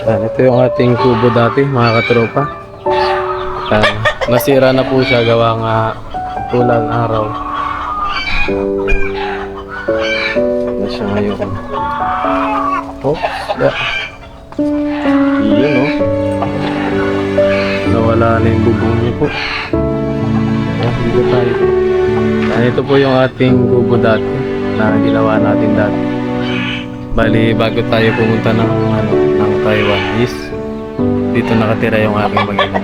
Yan, ito yung ating kubo dati, mga katropa. Yan, nasira na po siya gawa nga ulan araw. Ano siya ngayon? Oh, yeah. Yun, oh. Nawala na yung bubong niya po. Yan, dito tayo. Yan, ito po yung ating kubo dati na ginawa natin dati. Bali, bago tayo pumunta ng Taiwan is dito nakatira yung aking mag-ina.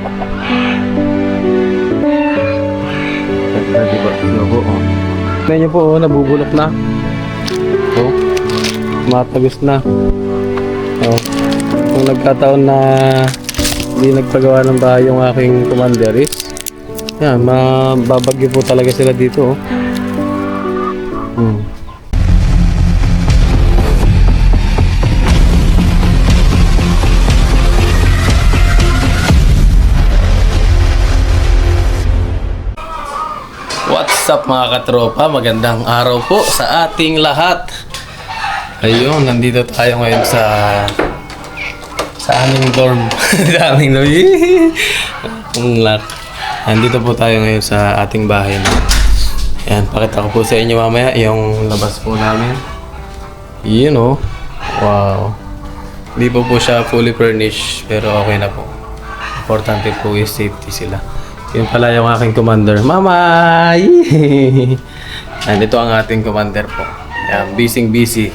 Ganda, diba? Logo, oh. Tignan nyo po, oh, nabubulok na. Oh, matagos na. Oh, kung nagkataon na hindi nagpagawa ng bahay yung aking commander is yan, mababagyo po talaga sila dito, oh. What's up mga katropa? Magandang araw po sa ating lahat. Ayun, nandito tayo ngayon sa aming dorm. Sa aming dorm. Nandito po tayo ngayon sa ating bahay na. Yan, pakita ko po sa inyo mamaya yung labas po namin. Yun, oh. Wow. Hindi po siya fully furnished pero okay na po. Importante po yung safety sila. Yun pala yung aking commander. Mamay! Nandito ang ating commander po. Yan, busy.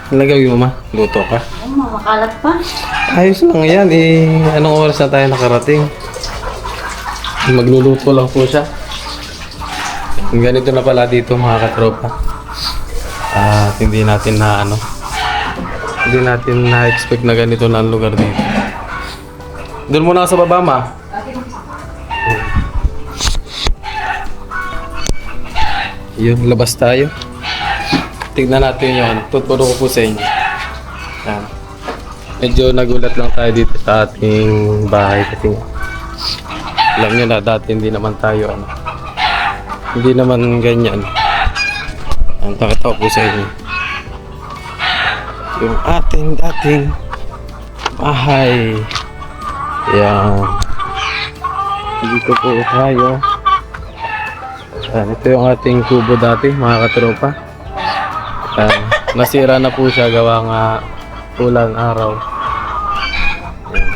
Ano gawin mo, ma? Luto ka? Makalat pa. Ayos lang yan eh. Anong oras na tayo nakarating? Magluluto lang po siya. Ganito na pala dito mga katropa. At hindi natin na-expect na ganito na ang lugar dito. Doon muna ka sa baba, ma. Yun, labas tayo. Tignan natin yun. Tuturo ko po sa inyo. Yan. Medyo nagulat lang tayo dito sa ating bahay kasi alam nyo na dati hindi naman tayo hindi naman ganyan. Ang pakita ko po sa inyo yung ating bahay. Yan. Dito po tayo. Yan, ito yung ating kubo dati, mga katropa. Yan, nasira na po siya gawa nga ulan araw. Yan.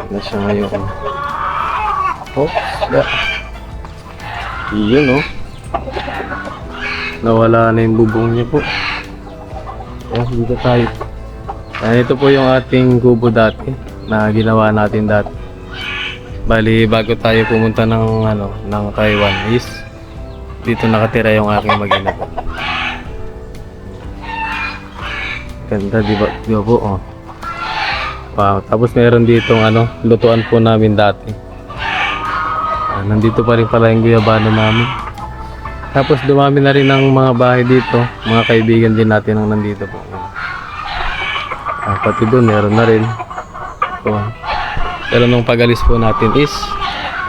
Ano siya ngayon? Oh, yeah. Yun, oh. Nawala na yung bubong niya po. Yan, dito tayo. Yan, ito po yung ating kubo dati na ginawa natin dati. Bali, bago tayo pumunta ng Taiwan is dito nakatira yung aking mag-ina po. Ganda, diba? Diba po, oh. Wow, tapos meron ditong lutuan po namin dati. Nandito pa rin pala yung guyabano namin. Tapos dumami na rin ang mga bahay dito. Mga kaibigan din natin ang nandito po. Pati doon, meron na rin. So, pero nung pag-alis po natin is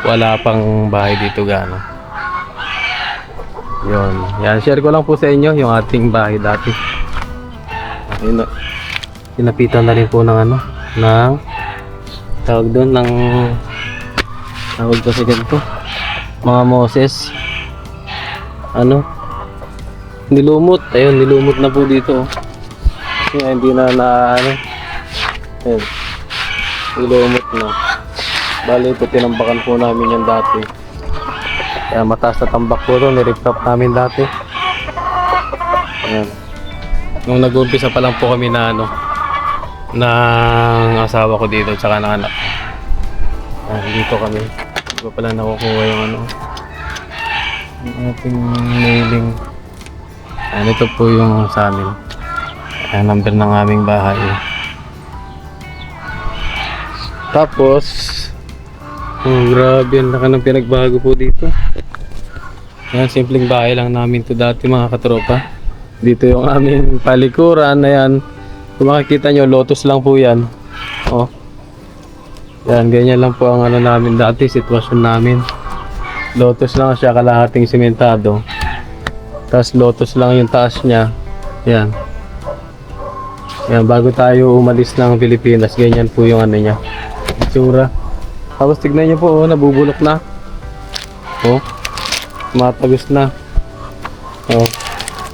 wala pang bahay dito gano'n. Yun. Yan, share ko lang po sa inyo yung ating bahay dati. Pinapitan na rin po ng tawag doon ng tawag ko sa ganito. Mga Moses. Nilumot. Ayun, nilumot na po dito. Kasi hindi na ayun. Nilumot na. Bali ito tinambakan po namin yan dati. Kaya mataas na tambak po ito. Nirip-top namin dati. Ayan. Nung nag-umpisa pa lang po kami ng asawa ko dito tsaka ng anak. Ayan, dito kami. Hindi ko pala nakukuha yung ating mailing. Ayan, ito po yung sa amin. Ayan, number ng aming bahay. Tapos, grabe, ang laki ng pinagbago po dito. Ayan, simpleng bahay lang namin to dati mga katropa. Dito yung aming palikuran. Ayan, kung makikita nyo, lotus lang po yan. Oh. Yan, ganyan lang po ang namin dati, sitwasyon namin. Lotus lang siya, kalahating simentado. Tapos lotus lang yung taas niya. Yan. Yan, bago tayo umalis ng Pilipinas, ganyan po yung ano niya. Itsura. Tapos tignan niyo po, oh, nabubulok na. Oh, matagos na. Oh,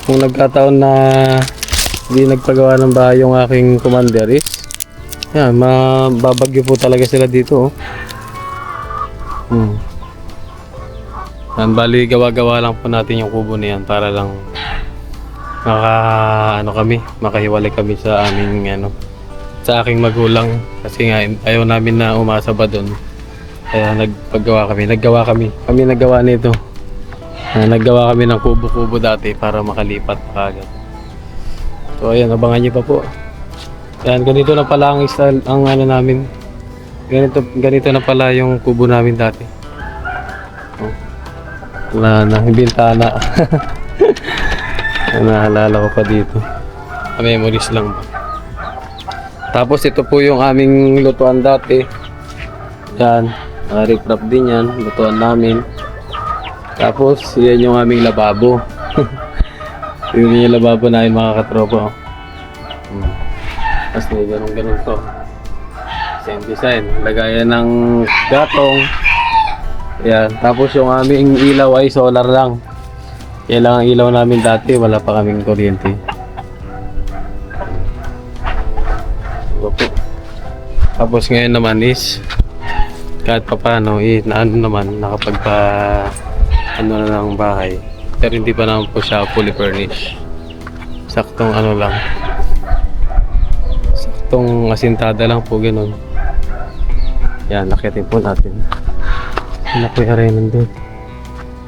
kung nagkataon na hindi nagpagawa ng bahay yung aking commander is, yan, mababagyo po talaga sila dito. Oh. Yan, bali gawa-gawa lang po natin yung kubo na yan para lang makahiwalay kami sa aming sa aking magulang kasi nga ayaw namin na umasa ba doon. Kaya naggawa nito. Naggawa kami ng kubo-kubo dati para makalipat agad. So ayan, abangan niyo pa po. Yan, ganito na pala ang style ang namin. Ganito na pala yung kubo namin dati. Oh. Wala na, yung bintana. Naalala ko pa dito. Memories lang. Tapos ito po yung aming lutuan dati. Yan, riprap din yan, lutuan namin. Tapos yan yung aming lababo. Yun yung lababo namin mga katropa. Tapos may ganun to. Same design. Lagayan ng gatong. Yan. Tapos yung aming ilaw ay solar lang. Yan lang ang ilaw namin dati. Wala pa kaming kuryente. Tapos ngayon naman is kahit pa paano nakapagpa na ng bahay. Pero hindi pa naman po siya fully furnished. Saktong lang. Saktong asintada lang po ganun. Yan, nakyatin po natin. Yan po yung arena doon.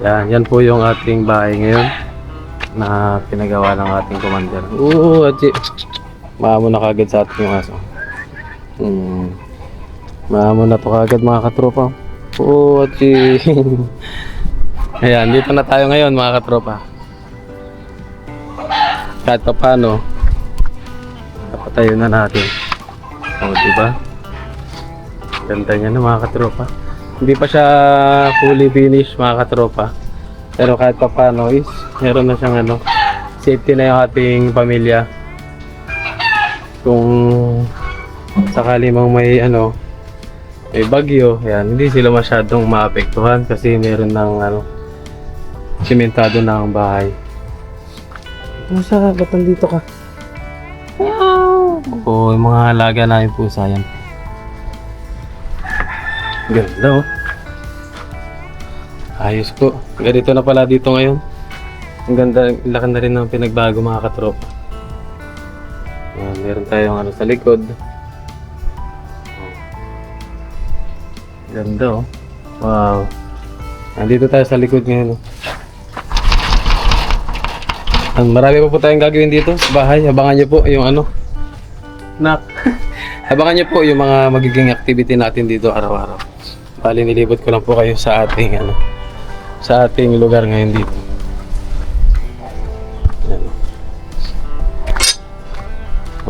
Yan po yung ating bahay ngayon na pinagawa ng ating commander. Achi. Maamo na kagad sa ating yung aso. Maamo na to kagad mga katropa. Achi. Ayan, dito na tayo ngayon mga katropa. Kahit pa paano, napatayo na natin. Diba? Ganda niya na mga katropa. Hindi pa siya fully finished mga katropa. Pero kahit pa paano is meron na siyang safety na yung ating pamilya. Kung sakali mang may may bagyo, yan, hindi sila masyadong maapektuhan kasi meron ng simentado na ang bahay. Ba't nandito ka? Yung mga alaga namin pusa yan. Ganda ayos po. Ganito na pala dito ngayon. Ang ganda, laki na rin ng pinagbago mga katropa. Yan, meron tayong sa likod. Ganda wow. Nandito tayo sa likod ngayon. Marami pa po tayong gagawin dito sa bahay. Abangan nyo po yung abangan nyo po yung mga magiging activity natin dito araw-araw. Bali nilibot ko lang po kayo sa ating sa ating lugar ngayon dito.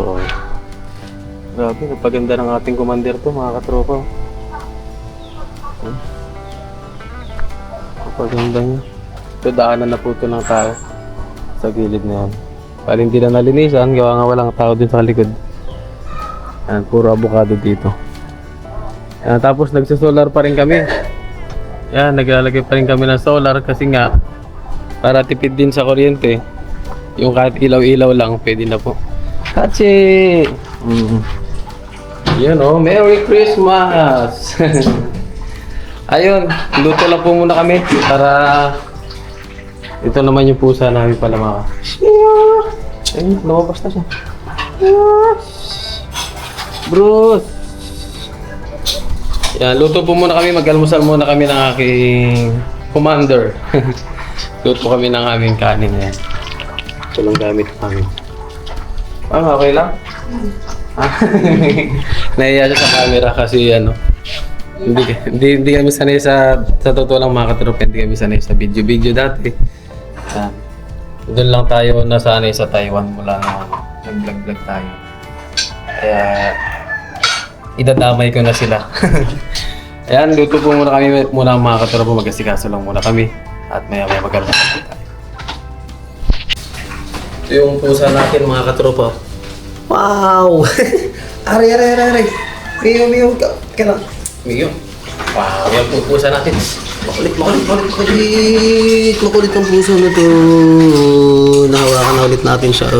Oo. Grabe, napaganda ng ating commander to mga katropa. Napaganda niya. Ito daanan na po ito ng tao sa gilid na yan. Bali hindi na nalinisan, gawa nga walang tao din sa likod. Yan, puro avocado dito. Yan, tapos nagsasolar pa rin kami. Yan, naglalagay pa rin kami ng solar kasi nga para tipid din sa kuryente. Yung kahit ilaw-ilaw lang pwede na po. Kachi! Yan Merry Christmas! Ayun, luto lang po muna kami para ito naman yung pusa namin pala mga. Ayun, lumabas na siya. Bruce! Yan, luto po muna kami, mag-almusal muna kami ng aking commander. Luto kami ng aming kanin yan. Ito lang gamit namin. Okay lang? Nahiya siya sa camera kasi hindi kami sanay sa totoo lang mga katropa, hindi kami sanay sa video dati. Doon lang tayo nasanay sa Taiwan mula na nag-vlog tayo. Kaya idadamay ko na sila. Ayan, luto po muna kami mga katropa, mag-asikaso lang muna kami at maya-maya mag-almusal tayo. Ito yung pusa natin mga katropa. Wow! Aray, aray, aray, aray. Mio. Kailan? Mio. Wow, yung pupusa natin. Makulit ang puso na to. Nahawakan na ulit natin siya.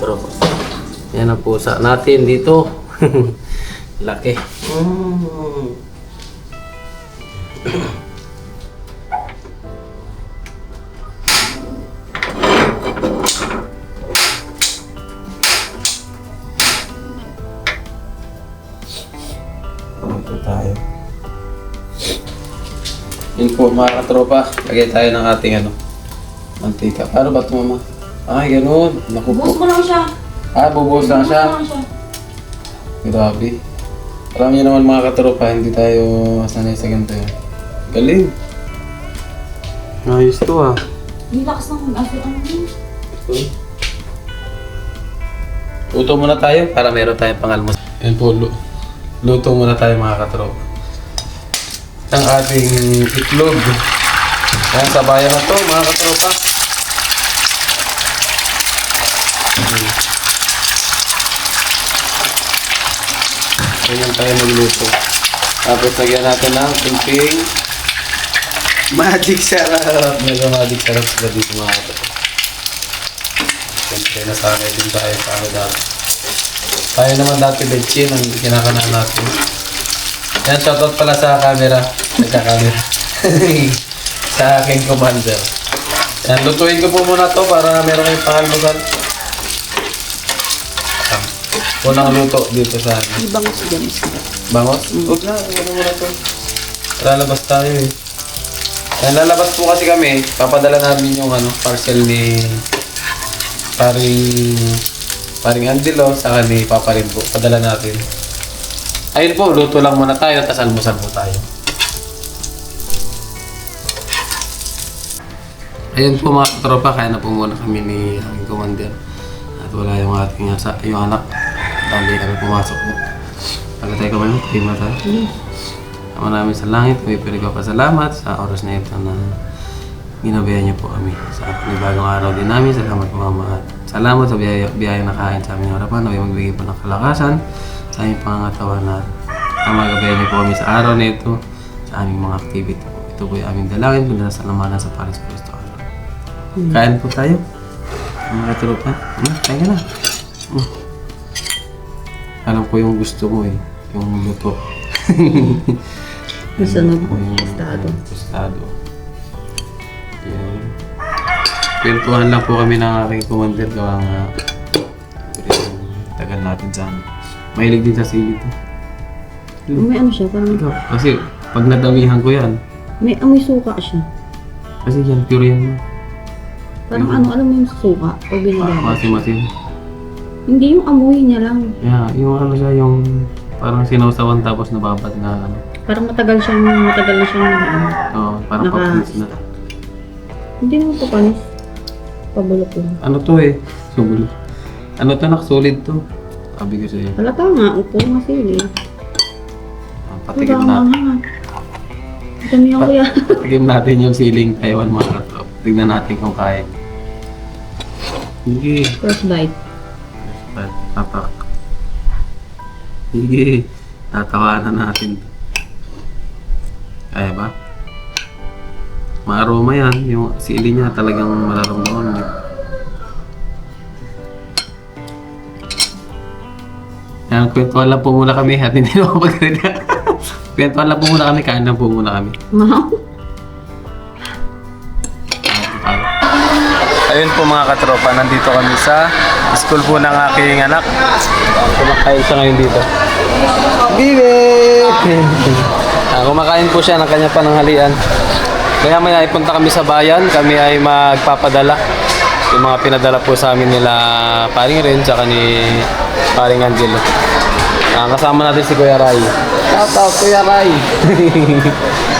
Pero, yan ang pusa natin dito. Laki. Ito tayo. Yun po mga katropa, lagay tayo ng ating mantika. Paano ba ito mama? Ay, ganun. Naku po. Bubuhos mo lang siya. Bubuhos lang siya. Bubuhos mo lang siya. Grabe. Alam niyo naman mga katropa, hindi tayo sanay sa ganito yan. Galing. Ayos to ah. Ang lakas ng ano yun. Luto muna tayo para meron tayong pangalmus. Yan po, luto muna tayo mga katropa. Ang ating itlog. Yan, sabayan na to mga katropa. Ganyan tayo magluto. Tapos lagyan natin ng kunting magic sarap. Medyo magic sarap sila dito mga katropa. Siyempre nasanay din tayo sa dati. Tayo naman dati betchin ang kinakanan natin. Yan, shoutout pala sa camera. Nagka-camera. Sa aking commander. Yan, lutuin ko po muna to para meron kayong pangalmusan. Unang luto dito sa akin. Bangos dyan. Bangos? Huwag na, ano muna to. Lalabas tayo eh. Yan, lalabas po kasi kami. Papadala namin yung parcel ni paring Angelo saka ni Papa rin po. Padala natin. Ayun po, luto lang muna tayo tapos almusal po tayo. Ayun po mga katropa, kaya na po muna kami ni aming commander. At wala yung ating yung anak. Dali kami pumasok po. Pagka tayo kami, prima tayo. Ama namin sa langit, may pinagpapasalamat sa oras na ito na ginabayan niyo po kami. Sa panibagong araw din namin, salamat po Mama. At salamat sa biyaya na kain sa aming harapan. Naway magbigay po ng kalakasan sa aming pangangatawan na magabayan niyo po kami sa araw na ito, sa aming mga activity. Ito po yung aming dalangin, kung nasa lamanan sa Paris Cristo. Kain po tayo. Mga katropa. Kain ka na. Alam ko yung gusto mo eh. Yung luto. Gusto na po. Tostado. Tostado. Yan. Pintuhan lang po kami ng aking commander. Gawa nga. Tagal natin sa mahilig din sa sili to. May ano siya, parang Kasi pag nadamihan ko yan. may amoy suka siya. Kasi yan, pure yan mo. Parang alam mo yung suka o binigay. Masin-masin. Hindi yung amoy niya lang. Yeah, yung siya, yung parang sinawsawan tapos nababad na Parang matagal na siyang parang Naka- papanis na. Hindi naman po panis. Pabulok lang. Ano to eh? Subulo. Ano to, solid to. Sabi ko sa'yo. Halata nga, upo nga sili. Patikim na. Dami ako kuya. Patikim natin yung siling Taiwan mga katrop. Tignan natin kung kaya. Sige. First bite. Tapak. Sige. Tatawanan natin. Kaya ba? Ma-aroma yan. Yung sili niya talagang mararamdaman mo. Yan, kwentuhan lang po muna kami at hindi naman pag-ready. Kwentuhan lang po muna kami, kain lang po muna kami. Wow. Ayun po mga katropa, nandito kami sa school po ng aking anak. Kumakain siya ngayon dito. Bibi! Kumakain po siya ng kanya pananghalian. Kaya may naipunta kami sa bayan, kami ay magpapadala. Yung mga pinadala po sa amin nila paring Ren, tsaka ni paring Angelo. Kasama natin si Kuya Rai. Shoutout Kuya Rai!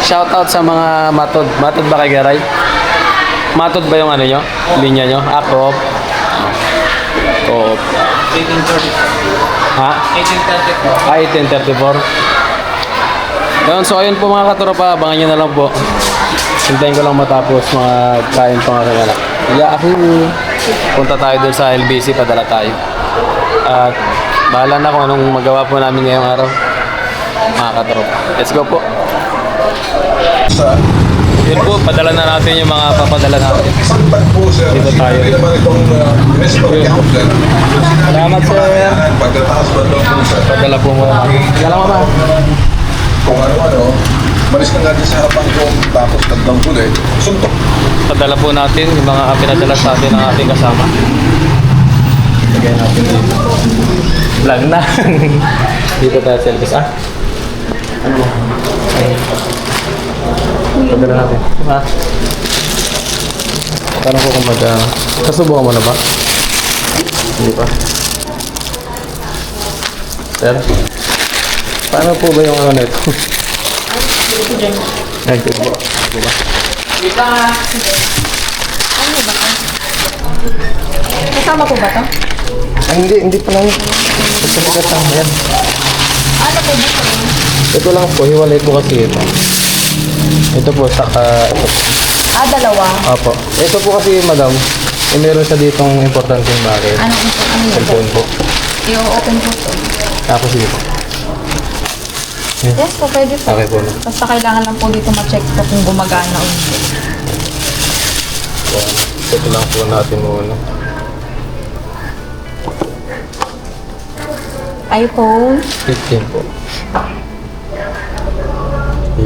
Shoutout sa mga matod. Matod ba kay Kuya Rai? Matod ba yung ano nyo? Linya nyo? Coop. Coop. Ha? 1834. Yun, so ayun po mga katropa, abangan nyo na lang po. Hintayin ko lang matapos mga kain pang aking anak. Yahoo! Punta tayo dun sa LBC, padala tayo. At bahala na kung anong magawa po namin ngayong araw. Mga katropa. Let's go po. Yun po, padala na natin yung mga papadala natin. Dito tayo. Salamat sir. Padala po muna. Salamat ba? Kung ano-ano, malis ka nga dyan sa harapan ko, tapos tagdang tuloy, suntok. Padala po natin yung mga pinadala sa atin ng ating kasama. Lagay natin dito. Vlog na. Dito tayo selfies. Ano? Padala natin. Ha? Tanong ko kung kasubukan mo na ba? Hindi pa. Sir? Paano po ba yung ano nito? Ay, ito po. Ito ba? Kasama po ba to? Hindi pa lang. Ito po ka yan. Ano po ba to? Ito lang po, hiwalay po kasi ito. Ito po, saka ito po. Dalawa. Opo. Ito po kasi, madam, meron siya ditong importanteng bagay. Ano yun? Cellphone po. I-open po to. Tapos dito. Yes po, pwede po. Okay po na. Basta kailangan lang po dito ma-check po kung gumagana o hindi. Ito lang po natin muna. iPhone. 15 po.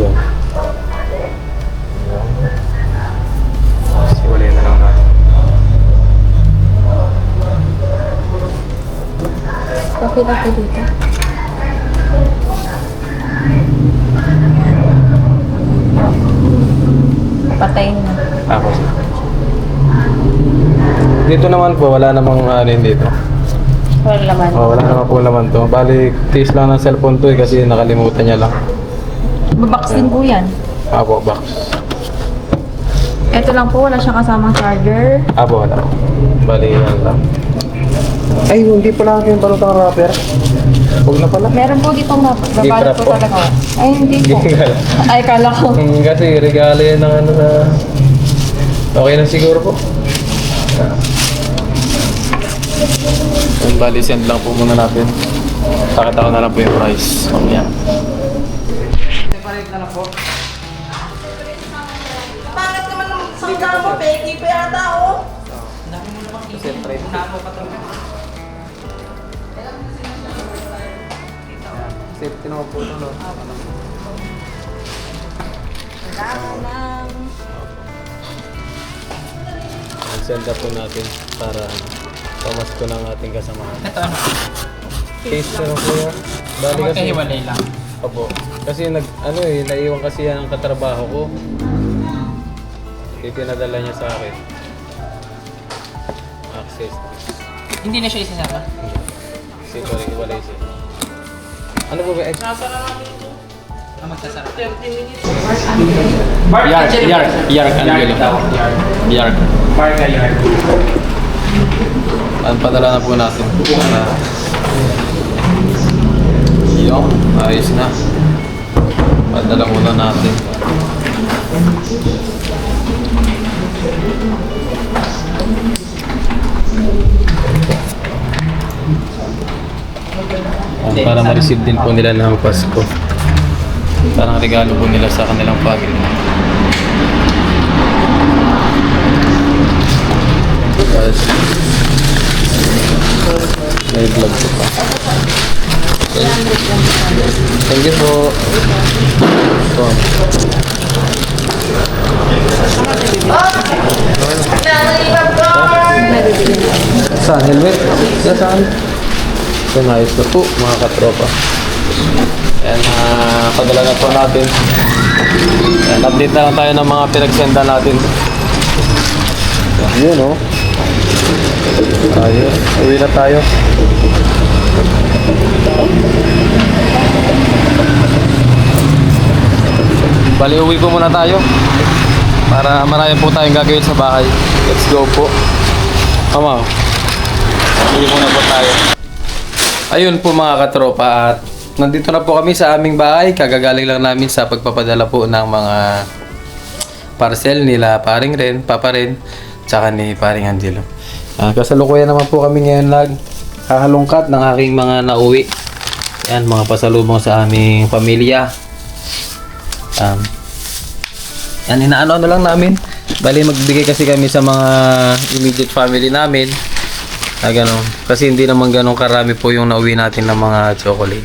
Yan. Siwalay na lang natin. Okay na po dito. Patayin na. Tapos. Dito naman po, wala namang anin dito. Wala naman. Wala naman po naman to. Bali, tiis lang ng cellphone to kasi nakalimutan niya lang. Babox din po yan. Apo, box. Ito lang po, wala siyang kasamang charger. Apo, wala. Bali, yan lang. Ay, hindi pala yung balotang wrapper. Huwag na pala. Meron po dito na Gift babalot wrap po po. talaga. Ay, hindi po. Ay, kala ko. Kasi regalo yan ng ano na... Okay na siguro po. Bali, send lang po muna natin. Pakita ko na lang po yung price. Yan. Bakit naman ang sangga mo, Peggy pa yata, oh? Safety naman po ito, no? Send na po natin para pamasko ng ating kasamahan. Ito ano? Case na lang po yan. Bali kasi... Magkahiwalay lang. Opo. Kasi naiwan kasi yan ang katrabaho ko. Pinadala niya sa akin. Access. Hindi na siya isasama. Kasi walay siya. Ano po ba? Magsasarap. Yark. Yark. Marga yard. Padala na po natin. Yung, ayos na. Padala muna natin. Para ma-receive din po nila ng Pasko. Parang regalo po nila sa kanilang family. Tapos, may vlog po pa. Thank you po. Saan? Helmet? Saan? So, nice na po mga katropa. Ayan, padala na po natin. Ayan, update na lang tayo ng mga pinagsenda natin. Yun, oh. Ayun, uwi na tayo. Bali, uwi ko muna tayo. Para marami po tayong gagawin sa bahay. Let's go po. Come on. Bili muna po tayo. Ayun po mga katropa at nandito na po kami sa aming bahay. Kagagaling lang namin sa pagpapadala po ng mga parcel nila paring Ren, Papa Ren, tsaka ni paring Angelo. Kasalukuyan naman po kami ngayon naghahalongkat ng aking mga nauwi. Yan, mga pasalubong sa aming pamilya. Yan, inaano lang namin. Bali, magbigay kasi kami sa mga immediate family namin. Gano'n. Kasi hindi naman gano'ng karami po yung nauwi natin ng mga chocolate.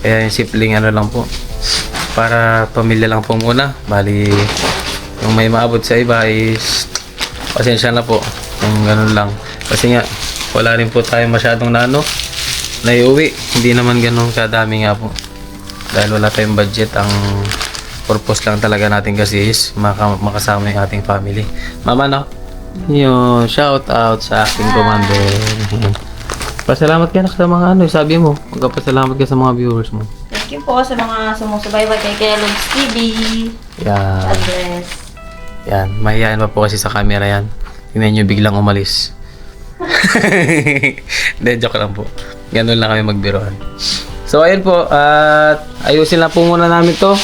Kaya yung simpleng ano lang po. Para pamilya lang po muna. Bali, yung may maabot sa iba is pasensya na po. Yung gano'n lang. Kasi nga, wala rin po tayo masyadong naiuwi. Hindi naman gano'ng kadami nga po. Dahil wala tayong budget. Ang purpose lang talaga natin kasi is makasama yung ating family. Mama, no? Yun, shout out sa aking commander. Pasalamat ka na sa mga sabi mo. Magpasalamat ka sa mga viewers mo. Thank you po sa mga sumusubaybay kay Kellogg's TV. Yan. God bless. Yan, mahihayin pa po kasi sa camera yan. Tingnan nyo biglang umalis. Hindi, joke lang po. Ganun lang kami magbiroan. So, ayun po. At ayusin lang po muna namin to.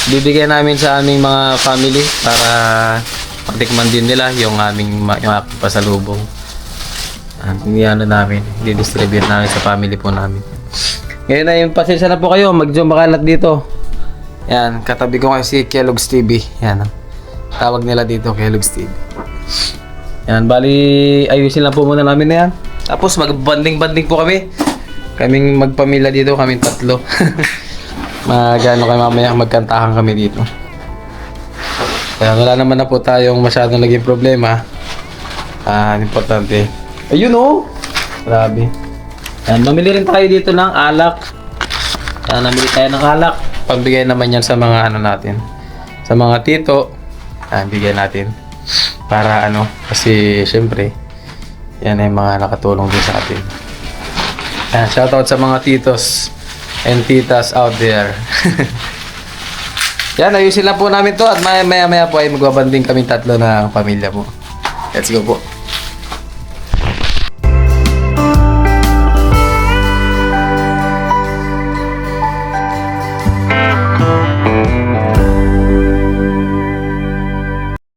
Bibigyan namin sa aming mga family para patikman din nila yung aking pasalubong. At namin, didistribute namin sa family po namin. Ngayon na yung pasensya na po kayo, mag-zoom makalat dito. Yan, katabi ko kasi Kellogg's TV. Yan, tawag nila dito Kellogg's TV. Yan, bali ayusin lang po muna namin na yan. Tapos mag-banding po kami. Kaming magpamilya dito, kaming 3. Magano kayo mamaya, magkantahan kami dito. Kaya wala naman na po tayong masyadong naging problema. Importante. Ayun oh! Grabe. Yan, mamili rin tayo dito ng alak. Yan, namili tayo ng alak. Pambigay naman yan sa mga natin. Sa mga tito. Yan, bigyan natin. Para kasi syempre, yan ay mga nakatulong din sa atin. Yan, shoutout sa mga titos and titas out there. Yan, ayusin lang po namin to at maya po ay magbabanding kaming 3 na pamilya po. Let's go po.